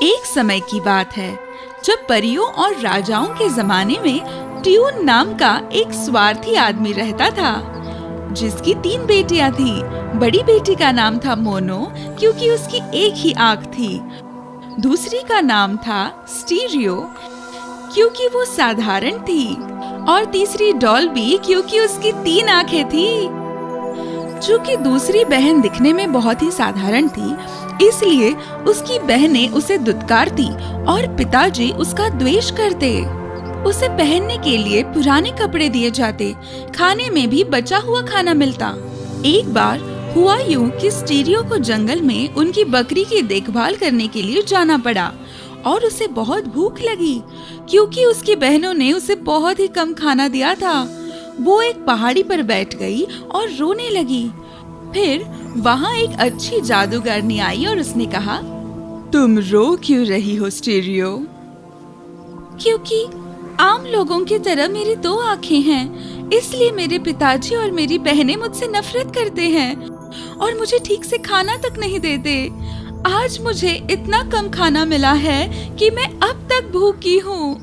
एक समय की बात है जब परियों और राजाओं के जमाने में ट्यून नाम का एक स्वार्थी आदमी रहता था, जिसकी 3 बेटियां थी। बड़ी बेटी का नाम था मोनो, क्योंकि उसकी एक ही आंख थी। दूसरी का नाम था स्टीरियो, क्योंकि वो साधारण थी, और तीसरी डॉल्बी, क्योंकि उसकी 3 आंखें थी। चूंकि दूसरी बहन दिखने में बहुत ही साधारण थी, इसलिए उसकी बहनें उसे दुत्कारती और पिताजी उसका द्वेष करते। उसे पहनने के लिए पुराने कपड़े दिए जाते, खाने में भी बचा हुआ खाना मिलता। एक बार हुआ यूं कि स्टीरियो को जंगल में उनकी बकरी की देखभाल करने के लिए जाना पड़ा, और उसे बहुत भूख लगी, क्योंकि उसकी बहनों ने उसे बहुत ही कम खाना दिया था। वो एक पहाड़ी पर बैठ गई और रोने लगी। फिर वहाँ एक अच्छी जादूगरनी आई और उसने कहा, तुम रो क्यों रही हो स्टीरियो? क्योंकि आम लोगों की तरह मेरी 2 आंखें हैं, इसलिए मेरे पिताजी और मेरी बहनें मुझसे नफरत करते हैं और मुझे ठीक से खाना तक नहीं देते। आज मुझे इतना कम खाना मिला है कि मैं अब तक भूखी हूँ।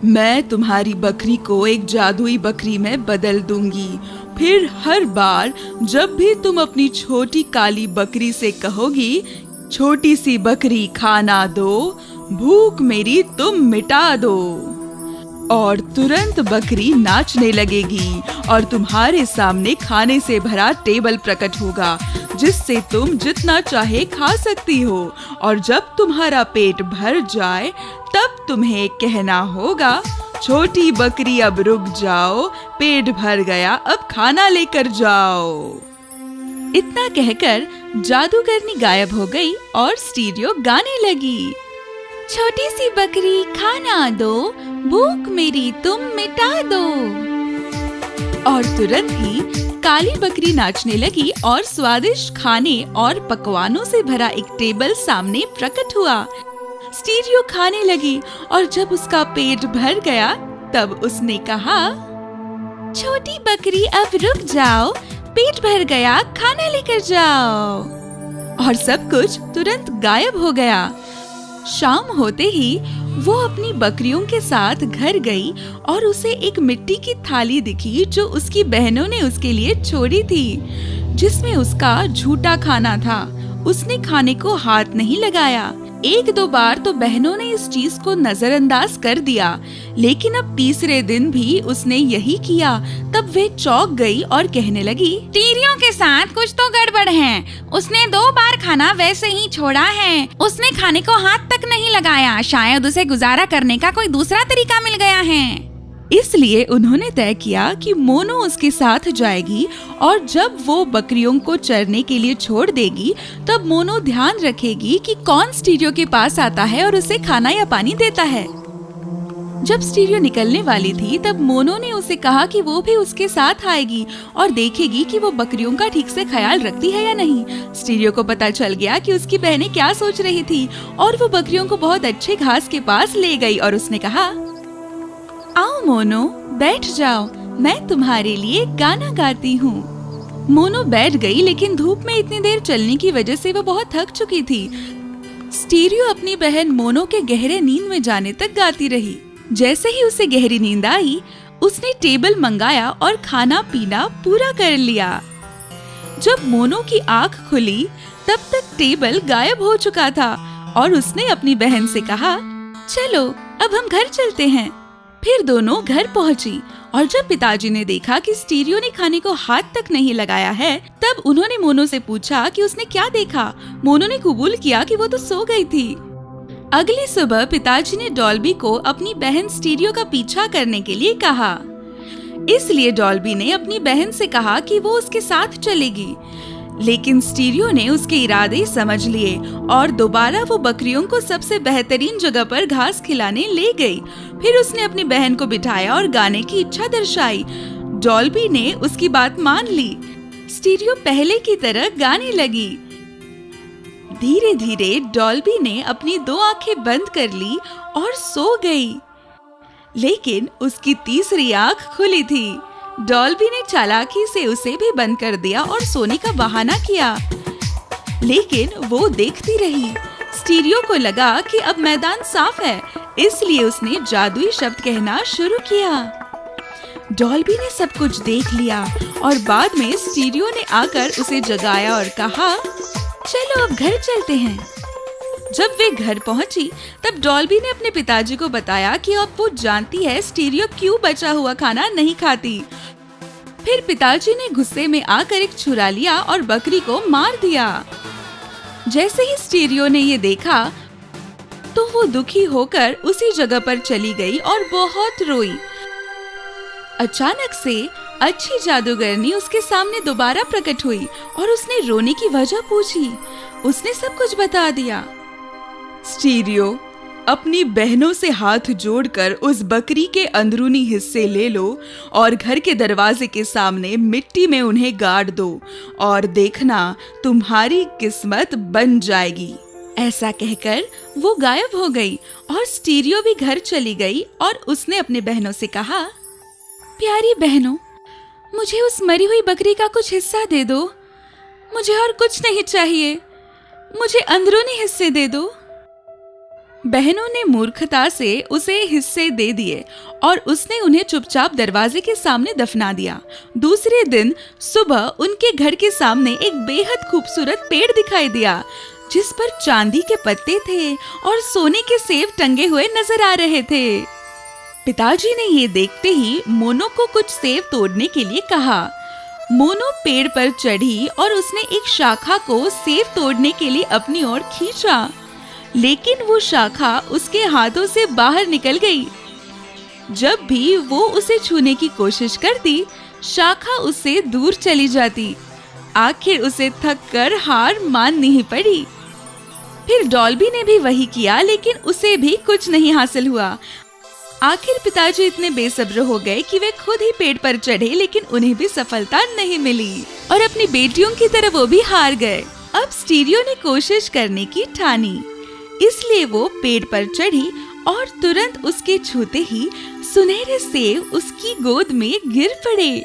मैं तुम्हारी बकरी को एक जादुई बकरी में बदल दूंगी। फिर हर बार जब भी तुम अपनी छोटी काली बकरी से कहोगी, छोटी सी बकरी खाना दो, भूख मेरी तुम मिटा दो, और तुरंत बकरी नाचने लगेगी और तुम्हारे सामने खाने से भरा टेबल प्रकट होगा, जिससे तुम जितना चाहे खा सकती हो। और जब तुम्हारा पेट भर जाए तब तुम्हें कहना होगा, छोटी बकरी अब रुक जाओ, पेट भर गया, अब खाना लेकर जाओ। इतना कहकर जादूगरनी गायब हो गई और स्टीरियो गाने लगी, छोटी सी बकरी खाना दो, भूख मेरी तुम मिटा दो। और तुरंत ही काली बकरी नाचने लगी और स्वादिष्ट खाने और पकवानों से भरा एक टेबल सामने प्रकट हुआ। स्टीरियो खाने लगी और जब उसका पेट भर गया तब उसने कहा, छोटी बकरी अब रुक जाओ, पेट भर गया, खाना लेकर जाओ। और सब कुछ तुरंत गायब हो गया। शाम होते ही वो अपनी बकरियों के साथ घर गई और उसे एक मिट्टी की थाली दिखी जो उसकी बहनों ने उसके लिए छोड़ी थी, जिसमें उसका झूठा खाना था। उसने खाने को हाथ नहीं लगाया। 1-2 बार तो बहनों ने इस चीज को नजरअंदाज कर दिया, लेकिन अब तीसरे दिन भी उसने यही किया। तब वे चौंक गई और कहने लगी, स्टीरियो के साथ कुछ तो गड़बड़ है। उसने 2 बार खाना वैसे ही छोड़ा है। उसने खाने को हाथ तक नहीं लगाया। शायद उसे गुजारा करने का कोई दूसरा तरीका मिल गया है। इसलिए उन्होंने तय किया कि मोनो उसके साथ जाएगी, और जब वो बकरियों को चरने के लिए छोड़ देगी तब मोनो ध्यान रखेगी कि कौन स्टीरियो के पास आता है और उसे खाना या पानी देता है। जब स्टीरियो निकलने वाली थी तब मोनो ने उसे कहा कि वो भी उसके साथ आएगी और देखेगी कि वो बकरियों का ठीक से ख्याल रखती है या नहीं। स्टीरियो को पता चल गया कि उसकी बहनें क्या सोच रही थी, और वो बकरियों को बहुत अच्छे घास के पास ले गई और उसने कहा, आओ मोनो, बैठ जाओ, मैं तुम्हारे लिए गाना गाती हूँ। मोनो बैठ गई, लेकिन धूप में इतनी देर चलने की वजह से वो बहुत थक चुकी थी। स्टीरियो अपनी बहन मोनो के गहरे नींद में जाने तक गाती रही। जैसे ही उसे गहरी नींद आई, उसने टेबल मंगाया और खाना पीना पूरा कर लिया। जब मोनो की आंख खुली तब तक टेबल गायब हो चुका था, और उसने अपनी बहन से कहा, चलो अब हम घर चलते हैं। फिर दोनों घर पहुंची, और जब पिताजी ने देखा कि स्टीरियो ने खाने को हाथ तक नहीं लगाया है, तब उन्होंने मोनो से पूछा कि उसने क्या देखा। मोनो ने कबूल किया कि वो तो सो गई थी। अगली सुबह पिताजी ने डॉल्बी को अपनी बहन स्टीरियो का पीछा करने के लिए कहा। इसलिए डॉल्बी ने अपनी बहन से कहा कि वो उसके साथ चलेगी, लेकिन स्टीरियो ने उसके इरादे समझ लिए और दोबारा वो बकरियों को सबसे बेहतरीन जगह पर घास खिलाने ले गई। फिर उसने अपनी बहन को बिठाया और गाने की इच्छा दर्शाई। डॉल्बी ने उसकी बात मान ली। स्टीरियो पहले की तरह गाने लगी। धीरे धीरे डॉल्बी ने अपनी 2 आंखें बंद कर ली और सो गई, लेकिन उसकी तीसरी आंख खुली थी। डॉल्बी ने चालाकी से उसे भी बंद कर दिया और सोने का बहाना किया, लेकिन वो देखती रही। स्टीरियो को लगा कि अब मैदान साफ है, इसलिए उसने जादुई शब्द कहना शुरू किया। डॉल्बी ने सब कुछ देख लिया और बाद में स्टीरियो ने आकर उसे जगाया और कहा, चलो अब घर चलते हैं। जब वे घर पहुंची तब डॉल्बी ने अपने पिताजी को बताया कि अब वो जानती है स्टीरियो क्यों बचा हुआ खाना नहीं खाती। फिर पिताजी ने गुस्से में आकर एक छुरा लिया और बकरी को मार दिया। जैसे ही स्टीरियो ने ये देखा तो वो दुखी होकर उसी जगह पर चली गई और बहुत रोई। अचानक से अच्छी जादूगरनी उसके सामने दोबारा प्रकट हुई और उसने रोने की वजह पूछी। उसने सब कुछ बता दिया। स्टीरियो, अपनी बहनों से हाथ जोड़कर उस बकरी के अंदरूनी हिस्से ले लो और घर के दरवाजे के सामने मिट्टी में उन्हें गाड़ दो और देखना तुम्हारी किस्मत बन जाएगी। ऐसा कहकर वो गायब हो गई और स्टीरियो भी घर चली गई और उसने अपने बहनों से कहा, प्यारी बहनों, मुझे उस मरी हुई बकरी का कुछ हिस्सा दे दो। मुझे और कुछ नहीं चाहिए, मुझे अंदरूनी हिस्से दे दो। बहनों ने मूर्खता से उसे हिस्से दे दिए और उसने उन्हें चुपचाप दरवाजे के सामने दफना दिया। दूसरे दिन सुबह उनके घर के सामने एक बेहद खूबसूरत पेड़ दिखाई दिया जिस पर चांदी के पत्ते थे और सोने के सेब टंगे हुए नजर आ रहे थे। पिताजी ने ये देखते ही मोनो को कुछ सेब तोड़ने के लिए कहा। मोनो पेड़ पर चढ़ी और उसने एक शाखा को सेब तोड़ने के लिए अपनी ओर खींचा, लेकिन वो शाखा उसके हाथों से बाहर निकल गई। जब भी वो उसे छूने की कोशिश करती, शाखा उससे दूर चली जाती। आखिर उसे थक कर हार माननी ही पड़ी। फिर डॉल्बी ने भी वही किया, लेकिन उसे भी कुछ नहीं हासिल हुआ। आखिर पिताजी इतने बेसब्र हो गए कि वे खुद ही पेड़ पर चढ़े, लेकिन उन्हें भी सफलता नहीं मिली और अपनी बेटियों की तरह वो भी हार गए। अब स्टीरियो ने कोशिश करने की ठानी, इसलिए वो पेड़ पर चढ़ी और तुरंत उसके छूते ही सुनहरे सेब उसकी गोद में गिर पड़े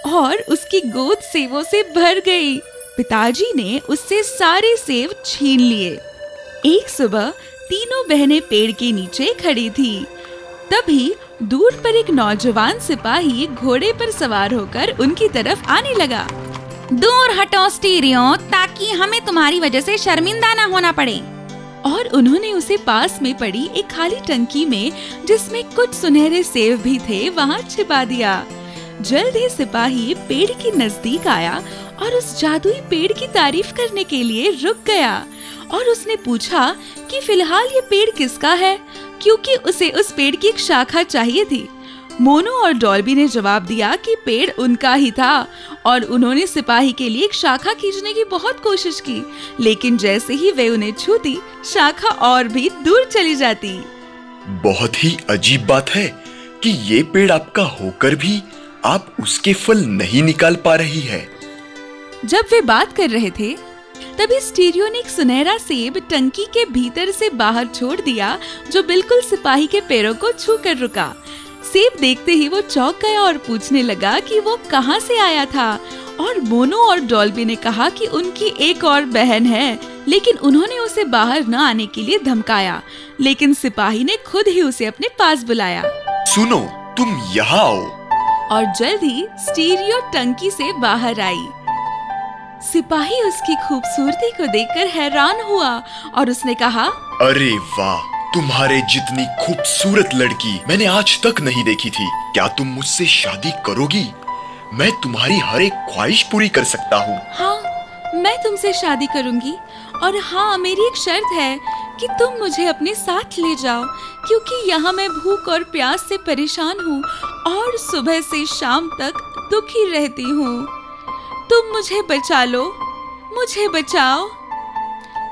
और उसकी गोद सेबों से भर गई। पिताजी ने उससे सारे सेब छीन लिए। एक सुबह तीनों बहनें पेड़ के नीचे खड़ी थी। तभी दूर पर एक नौजवान सिपाही घोड़े पर सवार होकर उनकी तरफ आने लगा। दूर हटो स्टीरियो, ताकि हमें तुम्हारी वजह से शर्मिंदा ना होना पड़े। और उन्होंने उसे पास में पड़ी एक खाली टंकी में, जिसमें कुछ सुनहरे सेब भी थे, वहाँ छिपा दिया। जल्द ही सिपाही पेड़ के नजदीक आया और उस जादुई पेड़ की तारीफ करने के लिए रुक गया और उसने पूछा कि फिलहाल ये पेड़ किसका है, क्योंकि उसे उस पेड़ की एक शाखा चाहिए थी। मोनो और डॉल्बी ने जवाब दिया कि पेड़ उनका ही था और उन्होंने सिपाही के लिए एक शाखा खींचने की बहुत कोशिश की, लेकिन जैसे ही वे उन्हें छूती, शाखा और भी दूर चली जाती। बहुत ही अजीब बात है कि ये पेड़ आपका होकर भी आप उसके फल नहीं निकाल पा रही है। जब वे बात कर रहे थे तभी स्टीरियो ने एक सुनहरा सेब टंकी के भीतर से बाहर छोड़ दिया, जो बिल्कुल सिपाही के पैरों को छू कर रुका। सेब देखते ही वो चौंक गया और पूछने लगा कि वो कहाँ से आया था। और मोनो और डॉल्बी ने कहा कि उनकी एक और बहन है, लेकिन उन्होंने उसे बाहर न आने के लिए धमकाया, लेकिन सिपाही ने खुद ही उसे अपने पास बुलाया। सुनो, तुम यहाँ आओ। और जल्द ही स्टीरियो टंकी से बाहर आई। सिपाही उसकी खूबसूरती को देखकर हैरान हुआ और उसने कहा, अरे वाह, तुम्हारे जितनी खूबसूरत लड़की मैंने आज तक नहीं देखी थी। क्या तुम मुझसे शादी करोगी? मैं तुम्हारी हर एक ख्वाहिश पूरी कर सकता हूँ। हाँ, मैं तुमसे शादी करूंगी, और हाँ, मेरी एक शर्त है कि तुम मुझे अपने साथ ले जाओ, क्योंकि यहाँ मैं भूख और प्यास से परेशान हूँ और सुबह से शाम तक दुखी रहती हूँ। तुम मुझे बचा लो, मुझे बचाओ।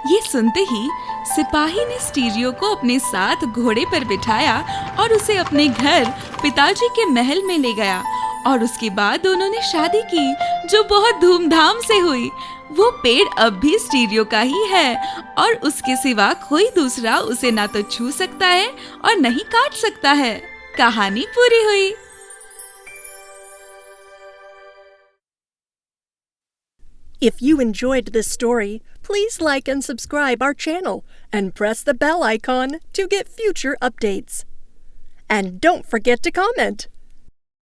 ये सुनते ही सिपाही ने स्टीरियो को अपने साथ घोड़े पर बिठाया और उसे अपने घर पिताजी के महल में ले गया और उसके बाद उन्होंने शादी की, जो बहुत धूमधाम से हुई। वो पेड़ अब भी स्टीरियो का ही है और उसके सिवा कोई दूसरा उसे ना तो छू सकता है और न ही काट सकता है। कहानी पूरी हुई। If you enjoyed this story, please like and subscribe our channel and press the bell icon to get future updates. And don't forget to comment.